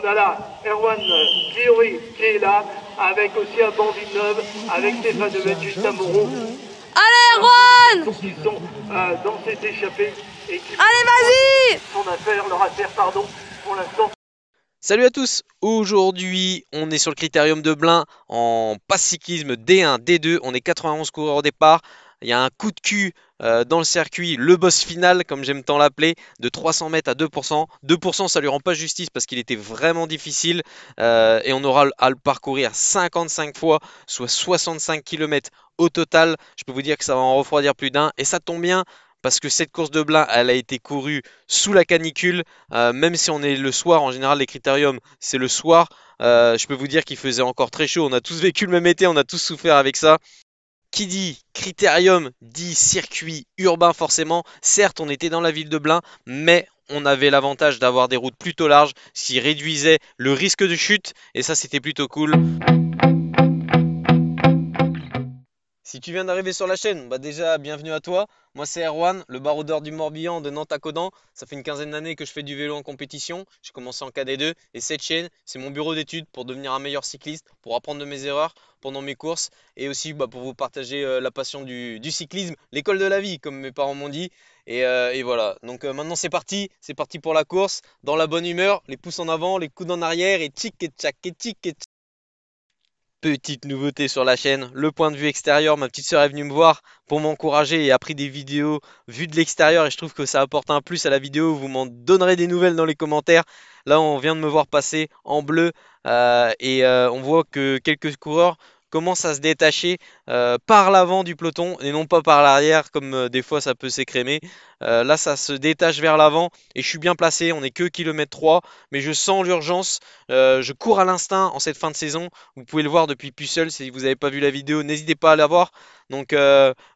On a là Erwan Giori qui est là, avec aussi un banc Villeneuve, avec Stéphane Demet, Justin Moreau. Allez Erwan! Pour qu'ils sont dans cette échappée et qui allez vas-y! Leur affaire, pardon, pour l'instant. Salut à tous, aujourd'hui on est sur le Critérium de Blain en pass cyclisme D1, D2, on est 91 coureurs au départ, il y a un coup de cul dans le circuit, le boss final comme j'aime tant l'appeler, de 300 mètres à 2%, 2% ça lui rend pas justice parce qu'il était vraiment difficile et on aura à le parcourir 55 fois, soit 65 km au total, je peux vous dire que ça va en refroidir plus d'un et ça tombe bien. Parce que cette course de Blain, elle a été courue sous la canicule, même si on est le soir, en général les critériums c'est le soir, je peux vous dire qu'il faisait encore très chaud, on a tous vécu le même été, on a tous souffert avec ça. Qui dit critérium dit circuit urbain forcément, certes on était dans la ville de Blain, mais on avait l'avantage d'avoir des routes plutôt larges, ce qui réduisait le risque de chute, et ça c'était plutôt cool. Si tu viens d'arriver sur la chaîne, bah déjà bienvenue à toi. Moi c'est Erwan, le baroudeur du Morbihan de Nantes à Codan. Ça fait une quinzaine d'années que je fais du vélo en compétition. J'ai commencé en KD2 et cette chaîne c'est mon bureau d'études pour devenir un meilleur cycliste, pour apprendre de mes erreurs pendant mes courses et aussi pour vous partager la passion du cyclisme, l'école de la vie comme mes parents m'ont dit. Et voilà, donc maintenant c'est parti pour la course, dans la bonne humeur, les pouces en avant, les coudes en arrière et tchic et tchac et tchic et tchac. Petite nouveauté sur la chaîne, le point de vue extérieur. Ma petite sœur est venue me voir pour m'encourager et a pris des vidéos vues de l'extérieur et je trouve que ça apporte un plus à la vidéo. Vous m'en donnerez des nouvelles dans les commentaires. Là, on vient de me voir passer en bleu on voit que quelques coureurs commencent à se détacher par l'avant du peloton et non pas par l'arrière comme des fois ça peut s'écrémer. Là, ça se détache vers l'avant et je suis bien placé. On n'est que kilomètre 3, mais je sens l'urgence. Je cours à l'instinct en cette fin de saison. Vous pouvez le voir depuis Puceul, si vous n'avez pas vu la vidéo, n'hésitez pas à la voir. Donc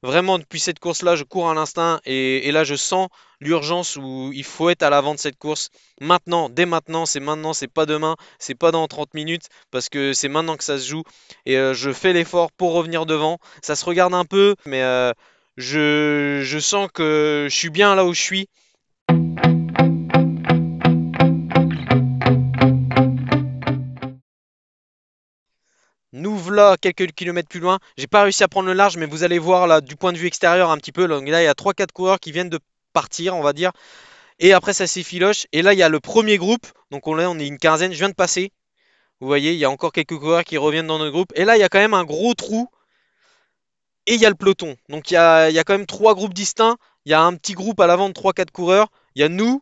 vraiment depuis cette course-là, je cours à l'instinct et là je sens l'urgence où il faut être à l'avant de cette course. Maintenant, dès maintenant, c'est pas demain, c'est pas dans 30 minutes, parce que c'est maintenant que ça se joue. Et je fais l'effort pour revenir devant. Ça se regarde un peu, mais je sens que je suis bien là où je suis. Nous voilà quelques kilomètres plus loin. J'ai pas réussi à prendre le large, mais vous allez voir là du point de vue extérieur un petit peu. Donc là, il y a 3-4 coureurs qui viennent de partir, on va dire. Et après, ça s'effiloche. Et là, il y a le premier groupe. Donc là, on est une quinzaine. Je viens de passer. Vous voyez, il y a encore quelques coureurs qui reviennent dans notre groupe. Et là, il y a quand même un gros trou. Et il y a le peloton. Donc il y a quand même 3 groupes distincts. Il y a un petit groupe à l'avant de 3-4 coureurs. Il y a nous.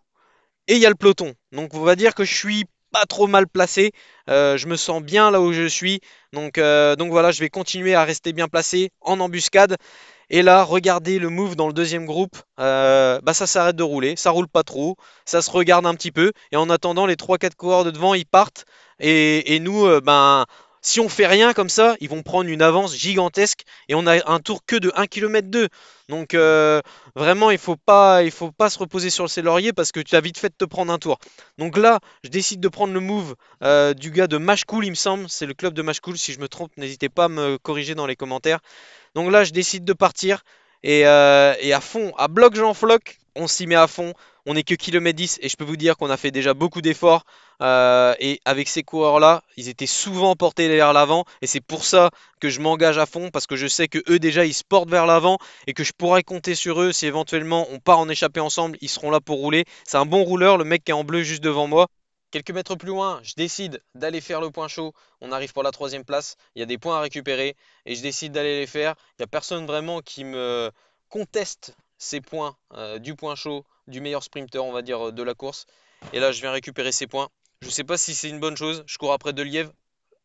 Et il y a le peloton. Donc on va dire que je suis pas trop mal placé. Je me sens bien là où je suis. Donc voilà, je vais continuer à rester bien placé en embuscade. Et là, regardez le move dans le deuxième groupe. Ça s'arrête de rouler. Ça roule pas trop. Ça se regarde un petit peu. Et en attendant, les 3-4 coureurs de devant, ils partent. Et nous, si on fait rien comme ça, ils vont prendre une avance gigantesque. Et on a un tour que de 1,2 km. Donc vraiment, il faut pas se reposer sur ses lauriers parce que tu as vite fait de te prendre un tour. Donc là, je décide de prendre le move du gars de Mashcool, il me semble. C'est le club de Mashcool. Si je me trompe, n'hésitez pas à me corriger dans les commentaires. Donc là, je décide de partir et à fond, à bloc Jean Floc, on s'y met à fond. On n'est que kilomètre 10 et je peux vous dire qu'on a fait déjà beaucoup d'efforts. Et avec ces coureurs-là, ils étaient souvent portés vers l'avant et c'est pour ça que je m'engage à fond parce que je sais que eux déjà ils se portent vers l'avant et que je pourrais compter sur eux si éventuellement on part en échappée ensemble, ils seront là pour rouler. C'est un bon rouleur, le mec qui est en bleu juste devant moi. Quelques mètres plus loin, je décide d'aller faire le point chaud. On arrive pour la 3e place. Il y a des points à récupérer et je décide d'aller les faire. Il n'y a personne vraiment qui me conteste ces points du point chaud, du meilleur sprinter, on va dire, de la course. Et là, je viens récupérer ces points. Je ne sais pas si c'est une bonne chose. Je cours après Lièvre,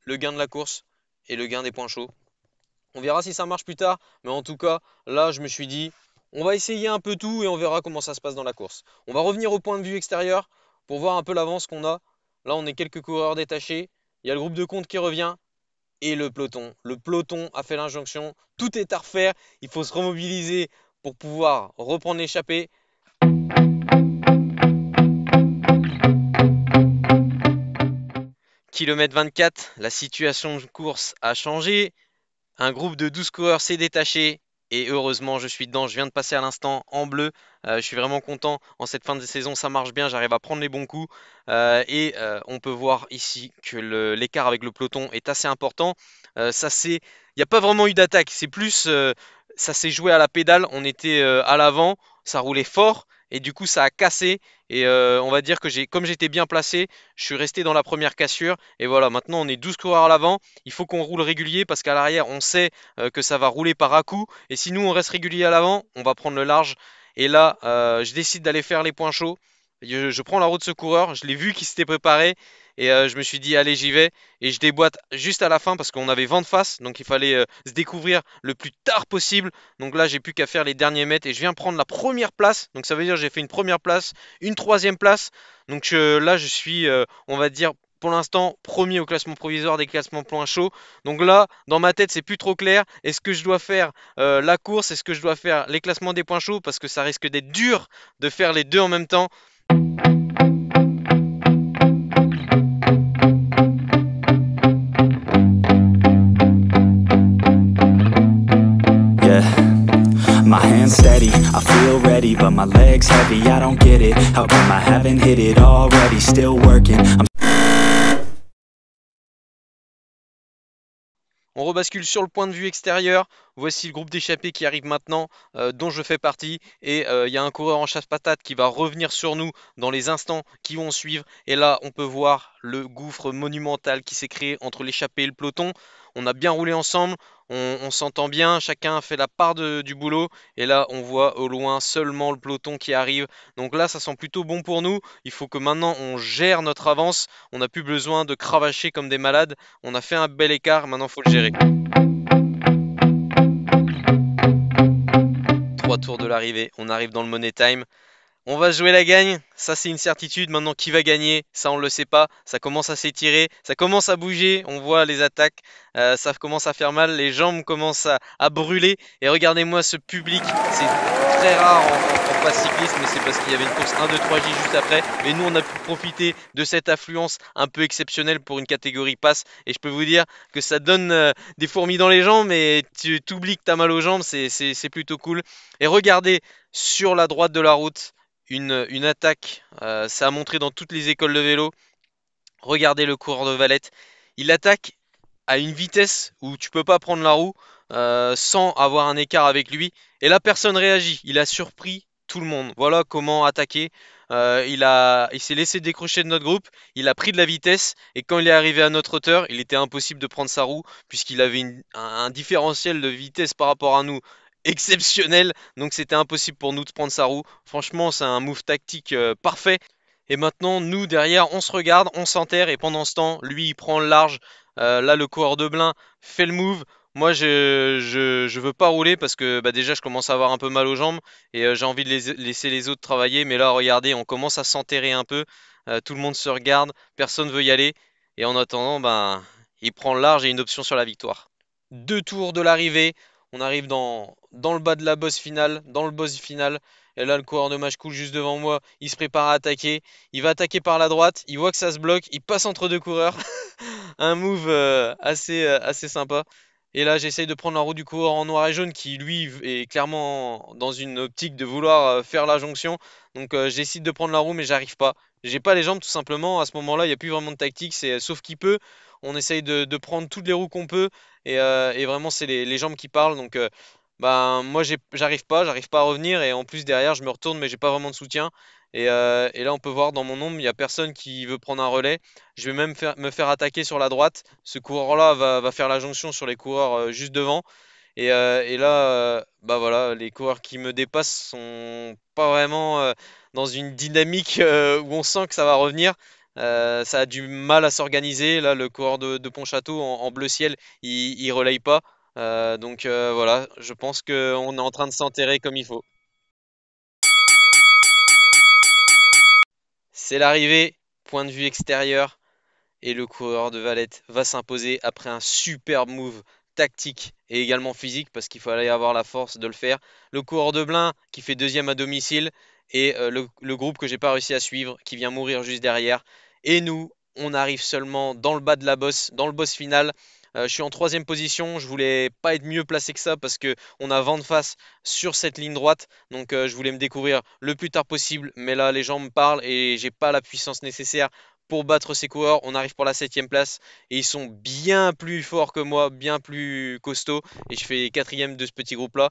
le gain de la course et le gain des points chauds. On verra si ça marche plus tard. Mais en tout cas, là, je me suis dit, on va essayer un peu tout et on verra comment ça se passe dans la course. On va revenir au point de vue extérieur pour voir un peu l'avance qu'on a. Là, on est quelques coureurs détachés. Il y a le groupe de compte qui revient et le peloton. Le peloton a fait l'injonction. Tout est à refaire. Il faut se remobiliser pour pouvoir reprendre l'échappée. Kilomètre 24, la situation de course a changé. Un groupe de 12 coureurs s'est détaché. Et heureusement, je suis dedans. Je viens de passer à l'instant en bleu. Je suis vraiment content. En cette fin de saison, ça marche bien. J'arrive à prendre les bons coups. On peut voir ici que l'écart avec le peloton est assez important. Il n'y a pas vraiment eu d'attaque. C'est plus, ça s'est joué à la pédale. On était à l'avant, ça roulait fort. Et du coup, ça a cassé. Et on va dire que comme j'étais bien placé, je suis resté dans la première cassure. Et voilà, maintenant on est 12 coureurs à l'avant. Il faut qu'on roule régulier parce qu'à l'arrière, on sait que ça va rouler par à-coup. Et si nous, on reste régulier à l'avant, on va prendre le large. Et là, je décide d'aller faire les points chauds. Je prends la roue de ce coureur. Je l'ai vu qu'il s'était préparé. Et je me suis dit, allez, j'y vais. Et je déboîte juste à la fin parce qu'on avait vent de face. Donc il fallait se découvrir le plus tard possible. Donc là, j'ai plus qu'à faire les derniers mètres. Et je viens prendre la première place. Donc ça veut dire que j'ai fait une première place, une troisième place. Donc là, je suis, on va dire, pour l'instant, premier au classement provisoire des classements points chauds. Donc là, dans ma tête, c'est plus trop clair. Est-ce que je dois faire la course? Est-ce que je dois faire les classements des points chauds? Parce que ça risque d'être dur de faire les deux en même temps. My hands steady, I feel ready, but my legs heavy, I don't get it. How come I haven't hit it already? Still working. On rebascule sur le point de vue extérieur. Voici le groupe d'échappés qui arrive maintenant, dont je fais partie. Et il y a un coureur en chasse-patate qui va revenir sur nous dans les instants qui vont suivre. Et là, on peut voir le gouffre monumental qui s'est créé entre l'échappée et le peloton. On a bien roulé ensemble, on s'entend bien, chacun fait la part du boulot. Et là, on voit au loin seulement le peloton qui arrive. Donc là, ça sent plutôt bon pour nous. Il faut que maintenant, on gère notre avance. On n'a plus besoin de cravacher comme des malades. On a fait un bel écart, maintenant, il faut le gérer. 3 tours de l'arrivée, on arrive dans le Money Time. On va jouer la gagne, ça c'est une certitude. Maintenant, qui va gagner? Ça, on ne le sait pas. Ça commence à s'étirer, ça commence à bouger. On voit les attaques, ça commence à faire mal. Les jambes commencent à brûler. Et regardez-moi ce public. C'est très rare en passe cycliste, mais c'est parce qu'il y avait une course 1, 2, 3J juste après. Mais nous, on a pu profiter de cette affluence un peu exceptionnelle pour une catégorie passe. Et je peux vous dire que ça donne des fourmis dans les jambes, mais tu t'oublies que tu as mal aux jambes. C'est plutôt cool. Et regardez sur la droite de la route une attaque, ça a montré dans toutes les écoles de vélo. Regardez le coureur de Valette, il attaque à une vitesse où tu peux pas prendre la roue sans avoir un écart avec lui. Et là, personne réagit. Il a surpris tout le monde. Voilà comment attaquer. Il s'est laissé décrocher de notre groupe. Il a pris de la vitesse. Et quand il est arrivé à notre hauteur, il était impossible de prendre sa roue puisqu'il avait un différentiel de vitesse par rapport à nous exceptionnel. Donc c'était impossible pour nous de prendre sa roue. Franchement, c'est un move tactique parfait. Et maintenant, nous, derrière, on se regarde, on s'enterre. Et pendant ce temps, lui, il prend le large. Là, le coureur de Blain fait le move. Moi, je veux pas rouler parce que bah, déjà, je commence à avoir un peu mal aux jambes. Et j'ai envie de laisser les autres travailler. Mais là, regardez, on commence à s'enterrer un peu. Tout le monde se regarde. Personne veut y aller. Et en attendant, ben, il prend le large et une option sur la victoire. 2 tours de l'arrivée. On arrive dans le bas de la bosse finale, dans le boss final. Et là, le coureur de match coule juste devant moi. Il se prépare à attaquer. Il va attaquer par la droite. Il voit que ça se bloque. Il passe entre deux coureurs. Un move assez sympa. Et là, j'essaye de prendre la roue du coureur en noir et jaune qui, lui, est clairement dans une optique de vouloir faire la jonction. Donc, j'essaie de prendre la roue, mais j'arrive pas. J'ai pas les jambes, tout simplement. À ce moment-là, il n'y a plus vraiment de tactique. C'est sauf qui peut. On essaye de prendre toutes les roues qu'on peut. Et vraiment, c'est les jambes qui parlent. Donc, moi, j'arrive pas à revenir. Et en plus, derrière, je me retourne, mais j'ai pas vraiment de soutien. Et là, on peut voir dans mon ombre, il n'y a personne qui veut prendre un relais. Je vais même me faire attaquer sur la droite. Ce coureur-là va faire la jonction sur les coureurs juste devant. Et là, bah voilà, les coureurs qui me dépassent sont pas vraiment dans une dynamique où on sent que ça va revenir. Ça a du mal à s'organiser. Là, le coureur de Pontchâteau en bleu ciel, il relaye pas. Donc voilà, je pense qu'on est en train de s'enterrer comme il faut. C'est l'arrivée, point de vue extérieur, et le coureur de Valette va s'imposer après un superbe move tactique et également physique parce qu'il fallait avoir la force de le faire. Le coureur de Blain qui fait deuxième à domicile et le groupe que j'ai pas réussi à suivre qui vient mourir juste derrière. Et nous, on arrive seulement dans le bas de la bosse, dans le boss final. Je suis en 3e position. Je voulais pas être mieux placé que ça parce que on a vent de face sur cette ligne droite. Donc je voulais me découvrir le plus tard possible. Mais là, les gens me parlent et j'ai pas la puissance nécessaire pour battre ces coureurs. On arrive pour la 7e place et ils sont bien plus forts que moi, bien plus costauds. Et je fais 4e de ce petit groupe-là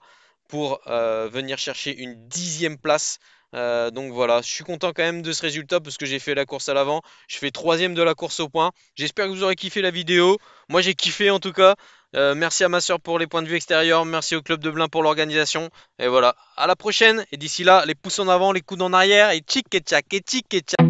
pour venir chercher une 10e place. Donc voilà, je suis content quand même de ce résultat parce que j'ai fait la course à l'avant. Je fais 3e de la course au point. J'espère que vous aurez kiffé la vidéo. Moi j'ai kiffé en tout cas. Merci à ma soeur pour les points de vue extérieurs. Merci au Club de Blain pour l'organisation. Et voilà, à la prochaine. Et d'ici là, les pouces en avant, les coudes en arrière et tchic et tchac et tchic et tchac.